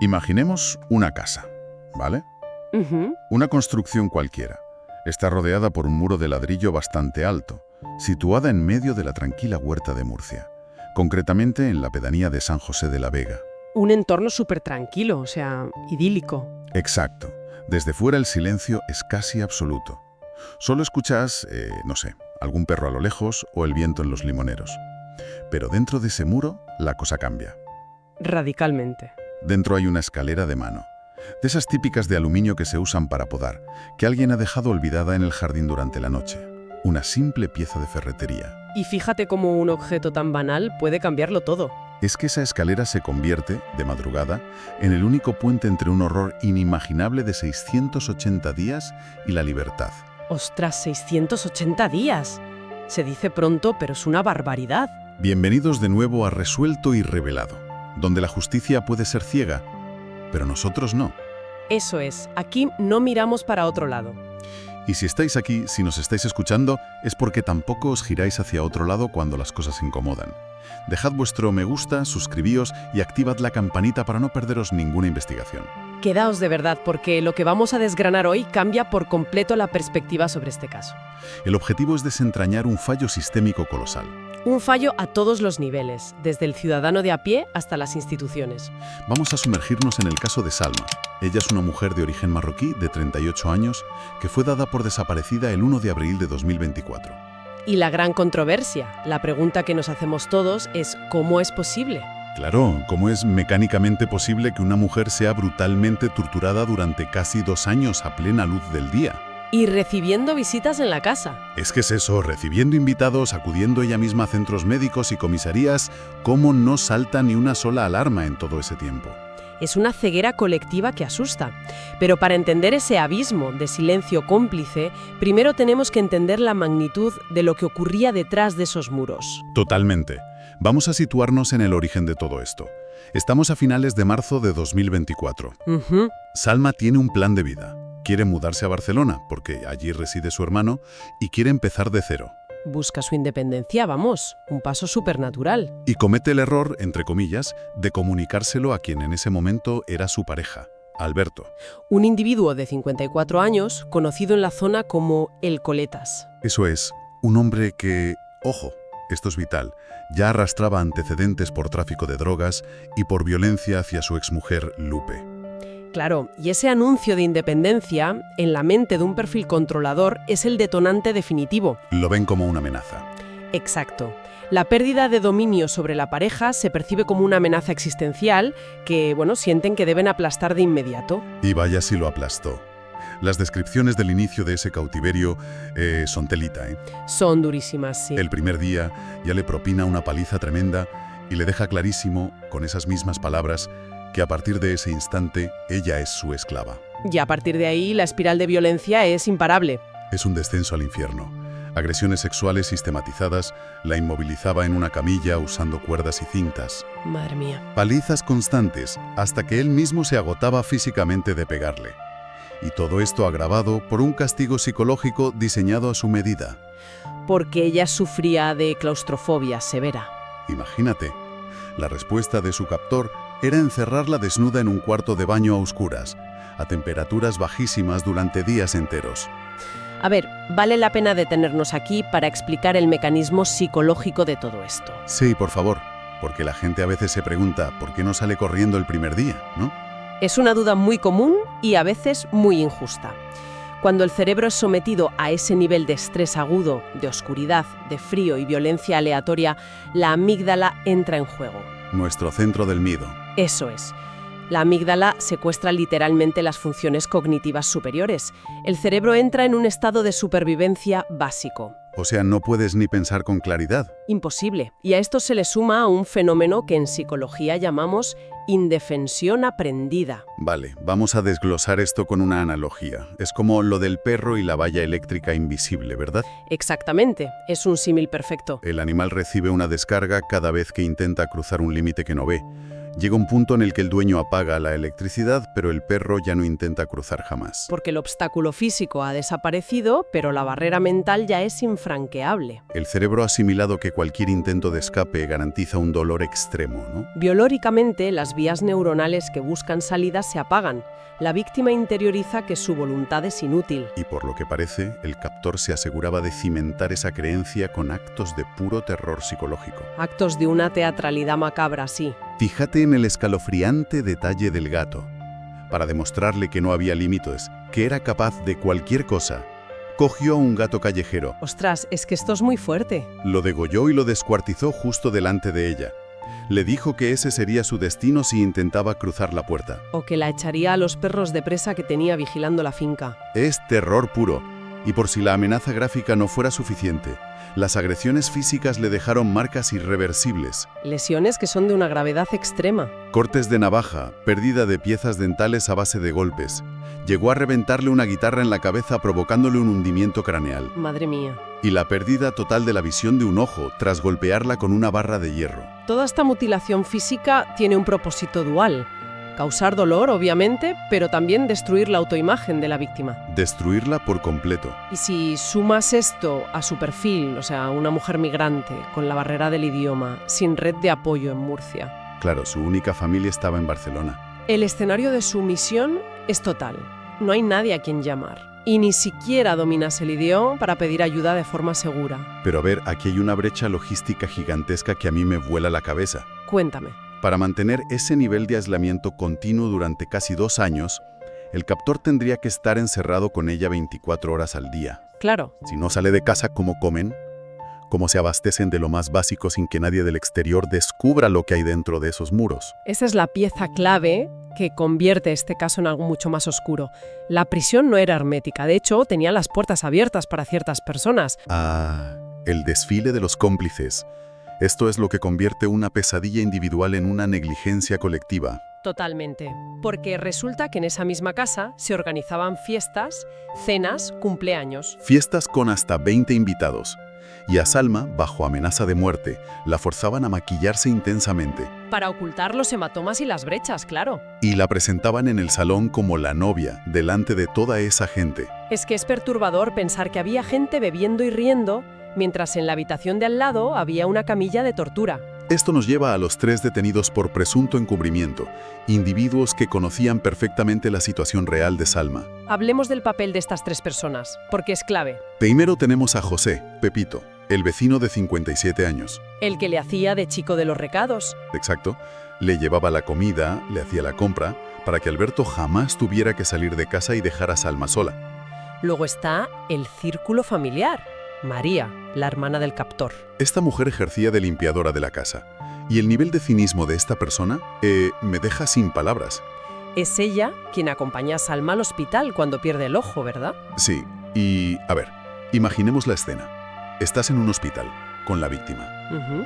Imaginemos una casa, ¿vale? Ujú. Una construcción cualquiera. Está rodeada por un muro de ladrillo bastante alto, situada en medio de la tranquila huerta de Murcia, concretamente en la pedanía de San José de la Vega. Un entorno súper tranquilo, o sea, idílico. Exacto. Desde fuera el silencio es casi absoluto. Solo escuchas, no sé, algún perro a lo lejos o el viento en los limoneros. Pero dentro de ese muro, la cosa cambia. Radicalmente. Dentro hay una escalera de mano, de esas típicas de aluminio que se usan para podar, que alguien ha dejado olvidada en el jardín durante la noche. Una simple pieza de ferretería. Y fíjate cómo un objeto tan banal puede cambiarlo todo. Es que esa escalera se convierte, de madrugada, en el único puente entre un horror inimaginable de 680 días y la libertad. ¡Ostras, 680 días! Se dice pronto, pero es una barbaridad. Bienvenidos de nuevo a Resuelto y Revelado, donde la justicia puede ser ciega, pero nosotros no. Eso es, aquí no miramos para otro lado. Y si estáis aquí, si nos estáis escuchando, es porque tampoco os giráis hacia otro lado cuando las cosas incomodan. Dejad vuestro me gusta, suscribíos y activad la campanita para no perderos ninguna investigación. Quedaos de verdad, porque lo que vamos a desgranar hoy cambia por completo la perspectiva sobre este caso. El objetivo es desentrañar un fallo sistémico colosal. Un fallo a todos los niveles, desde el ciudadano de a pie hasta las instituciones. Vamos a sumergirnos en el caso de Salma. Ella es una mujer de origen marroquí de 38 años que fue dada por desaparecida el 1 de abril de 2024. Y la gran controversia, la pregunta que nos hacemos todos es ¿cómo es posible? Claro, ¿cómo es mecánicamente posible que una mujer sea brutalmente torturada durante casi 2 años a plena luz del día? Y recibiendo visitas en la casa. Es que es eso, recibiendo invitados, acudiendo ella misma a centros médicos y comisarías, ¿cómo no salta ni una sola alarma en todo ese tiempo? Es una ceguera colectiva que asusta. Pero para entender ese abismo de silencio cómplice, primero tenemos que entender la magnitud de lo que ocurría detrás de esos muros. Totalmente. Vamos a situarnos en el origen de todo esto. Estamos a finales de marzo de 2024. Ujú. Salma tiene un plan de vida. Quiere mudarse a Barcelona, porque allí reside su hermano, y quiere empezar de cero. Busca su independencia, vamos, un paso supernatural. Y comete el error, entre comillas, de comunicárselo a quien en ese momento era su pareja, Alberto. Un individuo de 54 años, conocido en la zona como El Coletas. Eso es, un hombre que, ojo, esto es vital, ya arrastraba antecedentes por tráfico de drogas y por violencia hacia su exmujer Lupe. Claro, y ese anuncio de independencia, en la mente de un perfil controlador, es el detonante definitivo. Lo ven como una amenaza. Exacto. La pérdida de dominio sobre la pareja se percibe como una amenaza existencial que, sienten que deben aplastar de inmediato. Y vaya si lo aplastó. Las descripciones del inicio de ese cautiverio son telita, ¿eh? Son durísimas, sí. El primer día ya le propina una paliza tremenda y le deja clarísimo, con esas mismas palabras, que a partir de ese instante ella es su esclava. Y a partir de ahí la espiral de violencia es imparable. Es un descenso al infierno. Agresiones sexuales sistematizadas, la inmovilizaba en una camilla usando cuerdas y cintas. Madre mía. Palizas constantes, hasta que él mismo se agotaba físicamente de pegarle. Y todo esto agravado por un castigo psicológico diseñado a su medida. Porque ella sufría de claustrofobia severa. Imagínate, la respuesta de su captor era encerrarla desnuda en un cuarto de baño a oscuras, a temperaturas bajísimas durante días enteros. A ver, vale la pena detenernos aquí para explicar el mecanismo psicológico de todo esto. Sí, por favor, porque la gente a veces se pregunta ¿por qué no sale corriendo el primer día?, ¿no? Es una duda muy común y a veces muy injusta. Cuando el cerebro es sometido a ese nivel de estrés agudo, de oscuridad, de frío y violencia aleatoria, la amígdala entra en juego. Nuestro centro del miedo. Eso es. La amígdala secuestra literalmente las funciones cognitivas superiores. El cerebro entra en un estado de supervivencia básico. O sea, no puedes ni pensar con claridad. Imposible. Y a esto se le suma un fenómeno que en psicología llamamos indefensión aprendida. Vale, vamos a desglosar esto con una analogía. Es como lo del perro y la valla eléctrica invisible, ¿verdad? Exactamente. Es un símil perfecto. El animal recibe una descarga cada vez que intenta cruzar un límite que no ve. Llega un punto en el que el dueño apaga la electricidad, pero el perro ya no intenta cruzar jamás. Porque el obstáculo físico ha desaparecido, pero la barrera mental ya es infranqueable. El cerebro ha asimilado que cualquier intento de escape garantiza un dolor extremo, ¿no? Biológicamente, las vías neuronales que buscan salidas se apagan. La víctima interioriza que su voluntad es inútil. Y por lo que parece, el captor se aseguraba de cimentar esa creencia con actos de puro terror psicológico. Actos de una teatralidad macabra, sí. Fíjate en el escalofriante detalle del gato. Para demostrarle que no había límites, que era capaz de cualquier cosa, cogió a un gato callejero, Ostras, es que esto es muy fuerte. lo degolló y lo descuartizó justo delante de ella. Le dijo que ese sería su destino si intentaba cruzar la puerta. O que la echaría a los perros de presa que tenía vigilando la finca. Es terror puro. Y por si la amenaza gráfica no fuera suficiente, las agresiones físicas le dejaron marcas irreversibles. Lesiones que son de una gravedad extrema. Cortes de navaja, pérdida de piezas dentales a base de golpes. Llegó a reventarle una guitarra en la cabeza provocándole un hundimiento craneal. Madre mía. Y la pérdida total de la visión de un ojo tras golpearla con una barra de hierro. Toda esta mutilación física tiene un propósito dual. Causar dolor, obviamente, pero también destruir la autoimagen de la víctima. Destruirla por completo. Y si sumas esto a su perfil, o sea, una mujer migrante, con la barrera del idioma, sin red de apoyo en Murcia. Claro, su única familia estaba en Barcelona. El escenario de su misión es total. No hay nadie a quien llamar. Y ni siquiera dominas el idioma para pedir ayuda de forma segura. Pero a ver, aquí hay una brecha logística gigantesca que a mí me vuela la cabeza. Cuéntame. Para mantener ese nivel de aislamiento continuo durante casi 2 años, el captor tendría que estar encerrado con ella 24 horas al día. Claro. Si no sale de casa, ¿cómo comen? ¿Cómo se abastecen de lo más básico sin que nadie del exterior descubra lo que hay dentro de esos muros? Esa es la pieza clave que convierte este caso en algo mucho más oscuro. La prisión no era hermética, de hecho, tenía las puertas abiertas para ciertas personas. Ah, el desfile de los cómplices. Esto es lo que convierte una pesadilla individual en una negligencia colectiva. Totalmente. Porque resulta que en esa misma casa se organizaban fiestas, cenas, cumpleaños. Fiestas con hasta 20 invitados. Y a Salma, bajo amenaza de muerte, la forzaban a maquillarse intensamente. Para ocultar los hematomas y las brechas, claro. Y la presentaban en el salón como la novia, delante de toda esa gente. Es que es perturbador pensar que había gente bebiendo y riendo, mientras en la habitación de al lado había una camilla de tortura. Esto nos lleva a los 3 detenidos por presunto encubrimiento, individuos que conocían perfectamente la situación real de Salma. Hablemos del papel de estas 3 personas, porque es clave. Primero tenemos a José, Pepito, el vecino de 57 años. El que le hacía de chico de los recados. Exacto. Le llevaba la comida, le hacía la compra, para que Alberto jamás tuviera que salir de casa y dejar a Salma sola. Luego está el círculo familiar. María, la hermana del captor. Esta mujer ejercía de limpiadora de la casa. Y el nivel de cinismo de esta persona me deja sin palabras. Es ella quien acompaña a Salma al hospital cuando pierde el ojo, ¿verdad? Sí, y a ver, imaginemos la escena. Estás en un hospital, con la víctima.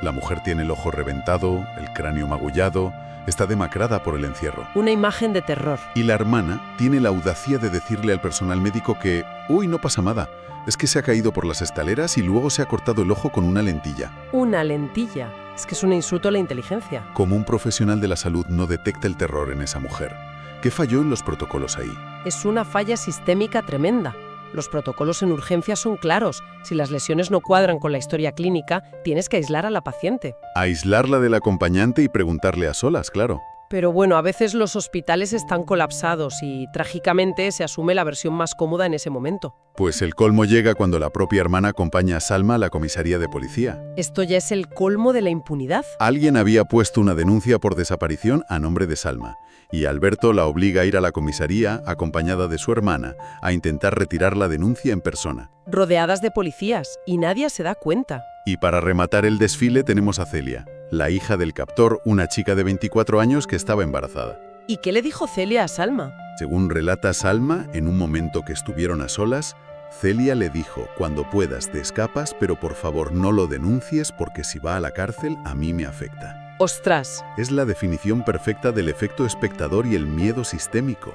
La mujer tiene el ojo reventado, el cráneo magullado, está demacrada por el encierro. Una imagen de terror. Y la hermana tiene la audacia de decirle al personal médico que, uy, no pasa nada, es que se ha caído por las escaleras y luego se ha cortado el ojo con una lentilla. Una lentilla. Es que es un insulto a la inteligencia. Como un profesional de la salud no detecta el terror en esa mujer. ¿Qué falló en los protocolos ahí? Es una falla sistémica tremenda. Los protocolos en urgencia son claros. Si las lesiones no cuadran con la historia clínica, tienes que aislar a la paciente. Aislarla del acompañante y preguntarle a solas, claro. Pero bueno, a veces los hospitales están colapsados y, trágicamente, se asume la versión más cómoda en ese momento. Pues el colmo llega cuando la propia hermana acompaña a Salma a la comisaría de policía. Esto ya es el colmo de la impunidad. Alguien había puesto una denuncia por desaparición a nombre de Salma, y Alberto la obliga a ir a la comisaría, acompañada de su hermana, a intentar retirar la denuncia en persona. Rodeadas de policías, y nadie se da cuenta. Y para rematar el desfile tenemos a Celia, la hija del captor, una chica de 24 años que estaba embarazada. ¿Y qué le dijo Celia a Salma? Según relata Salma, en un momento que estuvieron a solas, Celia le dijo, cuando puedas te escapas, pero por favor no lo denuncies porque si va a la cárcel a mí me afecta. ¡Ostras! Es la definición perfecta del efecto espectador y el miedo sistémico.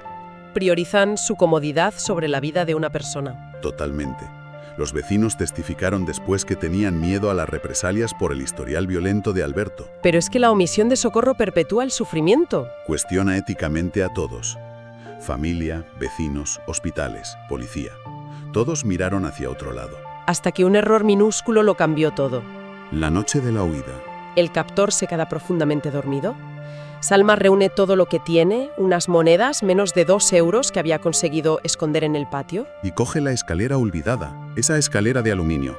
Priorizan su comodidad sobre la vida de una persona. Totalmente. Los vecinos testificaron después que tenían miedo a las represalias por el historial violento de Alberto. Pero es que la omisión de socorro perpetúa el sufrimiento. Cuestiona éticamente a todos. Familia, vecinos, hospitales, policía. Todos miraron hacia otro lado. Hasta que un error minúsculo lo cambió todo. La noche de la huida. El captor se queda profundamente dormido. Salma reúne todo lo que tiene, unas monedas, menos de 2 euros que había conseguido esconder en el patio. Y coge la escalera olvidada, esa escalera de aluminio.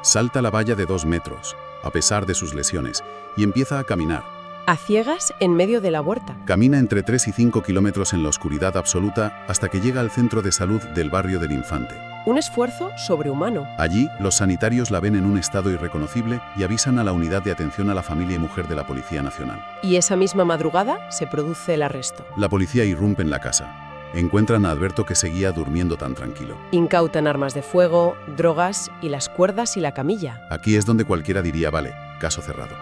Salta la valla de 2 metros, a pesar de sus lesiones, y empieza a caminar. A ciegas en medio de la huerta. Camina entre 3 y 5 kilómetros en la oscuridad absoluta hasta que llega al centro de salud del barrio del Infante. Un esfuerzo sobrehumano. Allí, los sanitarios la ven en un estado irreconocible y avisan a la unidad de atención a la familia y mujer de la Policía Nacional. Y esa misma madrugada se produce el arresto. La policía irrumpe en la casa. Encuentran a Alberto que seguía durmiendo tan tranquilo. Incautan armas de fuego, drogas y las cuerdas y la camilla. Aquí es donde cualquiera diría, vale, caso cerrado.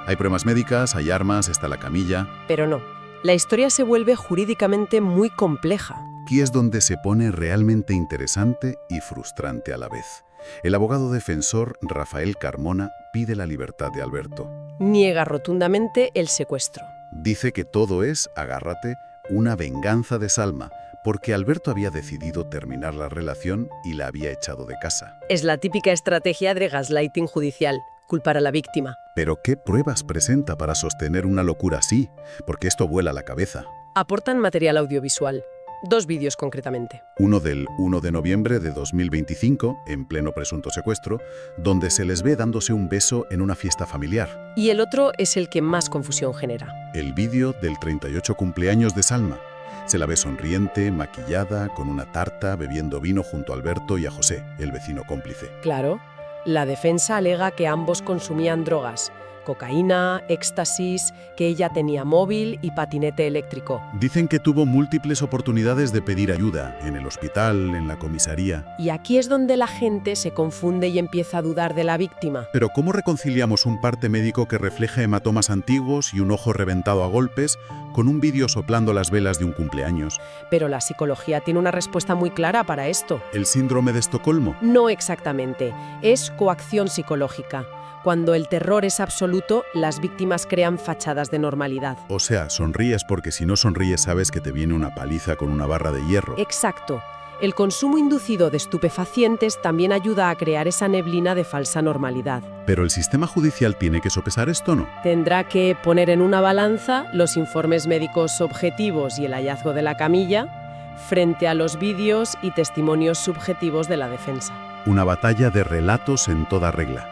Hay pruebas médicas, hay armas, está la camilla. Pero no. La historia se vuelve jurídicamente muy compleja. Aquí es donde se pone realmente interesante y frustrante a la vez. El abogado defensor, Rafael Carmona, pide la libertad de Alberto. Niega rotundamente el secuestro. Dice que todo es, agárrate, una venganza de Salma, porque Alberto había decidido terminar la relación y la había echado de casa. Es la típica estrategia de gaslighting judicial, culpar a la víctima. Pero ¿qué pruebas presenta para sostener una locura así? Porque esto vuela la cabeza. Aportan material audiovisual. 2 vídeos concretamente. Uno del 1 de noviembre de 2025, en pleno presunto secuestro, donde se les ve dándose un beso en una fiesta familiar. Y el otro es el que más confusión genera. El vídeo del 38 cumpleaños de Salma. Se la ve sonriente, maquillada, con una tarta, bebiendo vino junto a Alberto y a José, el vecino cómplice. Claro, la defensa alega que ambos consumían drogas. Cocaína, éxtasis, que ella tenía móvil y patinete eléctrico. Dicen que tuvo múltiples oportunidades de pedir ayuda, en el hospital, en la comisaría. Y aquí es donde la gente se confunde y empieza a dudar de la víctima. Pero ¿cómo reconciliamos un parte médico que refleja hematomas antiguos y un ojo reventado a golpes con un vídeo soplando las velas de un cumpleaños? Pero la psicología tiene una respuesta muy clara para esto. ¿El síndrome de Estocolmo? No exactamente, es coacción psicológica. Cuando el terror es absoluto, las víctimas crean fachadas de normalidad. O sea, sonríes porque si no sonríes sabes que te viene una paliza con una barra de hierro. Exacto. El consumo inducido de estupefacientes también ayuda a crear esa neblina de falsa normalidad. Pero el sistema judicial tiene que sopesar esto, ¿no? Tendrá que poner en una balanza los informes médicos objetivos y el hallazgo de la camilla frente a los vídeos y testimonios subjetivos de la defensa. Una batalla de relatos en toda regla.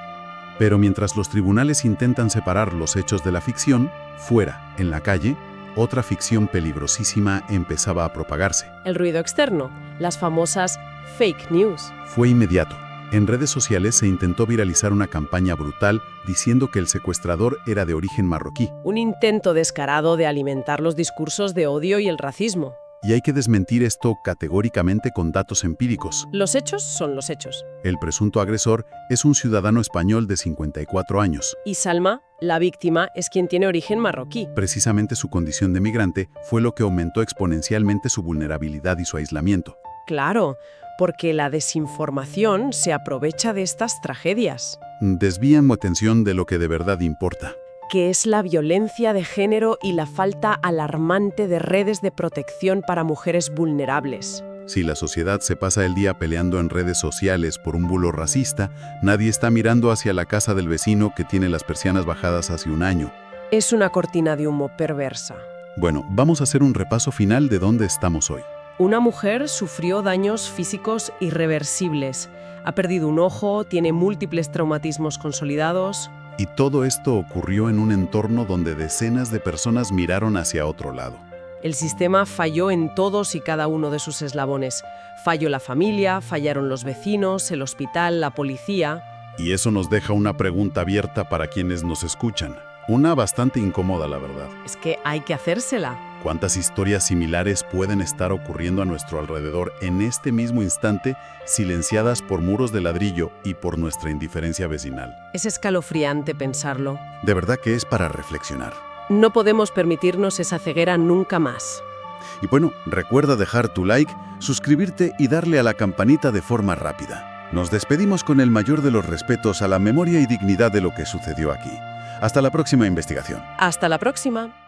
Pero mientras los tribunales intentan separar los hechos de la ficción, fuera, en la calle, otra ficción peligrosísima empezaba a propagarse. El ruido externo, las famosas fake news. Fue inmediato. En redes sociales se intentó viralizar una campaña brutal diciendo que el secuestrador era de origen marroquí. Un intento descarado de alimentar los discursos de odio y el racismo. Y hay que desmentir esto categóricamente con datos empíricos. Los hechos son los hechos. El presunto agresor es un ciudadano español de 54 años. Y Salma, la víctima, es quien tiene origen marroquí. Precisamente su condición de migrante fue lo que aumentó exponencialmente su vulnerabilidad y su aislamiento. Claro, porque la desinformación se aprovecha de estas tragedias. Desvían atención de lo que de verdad importa. Que es la violencia de género y la falta alarmante de redes de protección para mujeres vulnerables. Si la sociedad se pasa el día peleando en redes sociales por un bulo racista, nadie está mirando hacia la casa del vecino que tiene las persianas bajadas hace un año. Es una cortina de humo perversa. Bueno, vamos a hacer un repaso final de dónde estamos hoy. Una mujer sufrió daños físicos irreversibles. Ha perdido un ojo, tiene múltiples traumatismos consolidados. Y todo esto ocurrió en un entorno donde decenas de personas miraron hacia otro lado. El sistema falló en todos y cada uno de sus eslabones. Falló la familia, fallaron los vecinos, el hospital, la policía. Y eso nos deja una pregunta abierta para quienes nos escuchan. Una bastante incómoda, la verdad. Es que hay que hacérsela. ¿Cuántas historias similares pueden estar ocurriendo a nuestro alrededor en este mismo instante, silenciadas por muros de ladrillo y por nuestra indiferencia vecinal? Es escalofriante pensarlo. De verdad que es para reflexionar. No podemos permitirnos esa ceguera nunca más. Y bueno, recuerda dejar tu like, suscribirte y darle a la campanita de forma rápida. Nos despedimos con el mayor de los respetos a la memoria y dignidad de lo que sucedió aquí. Hasta la próxima investigación. Hasta la próxima.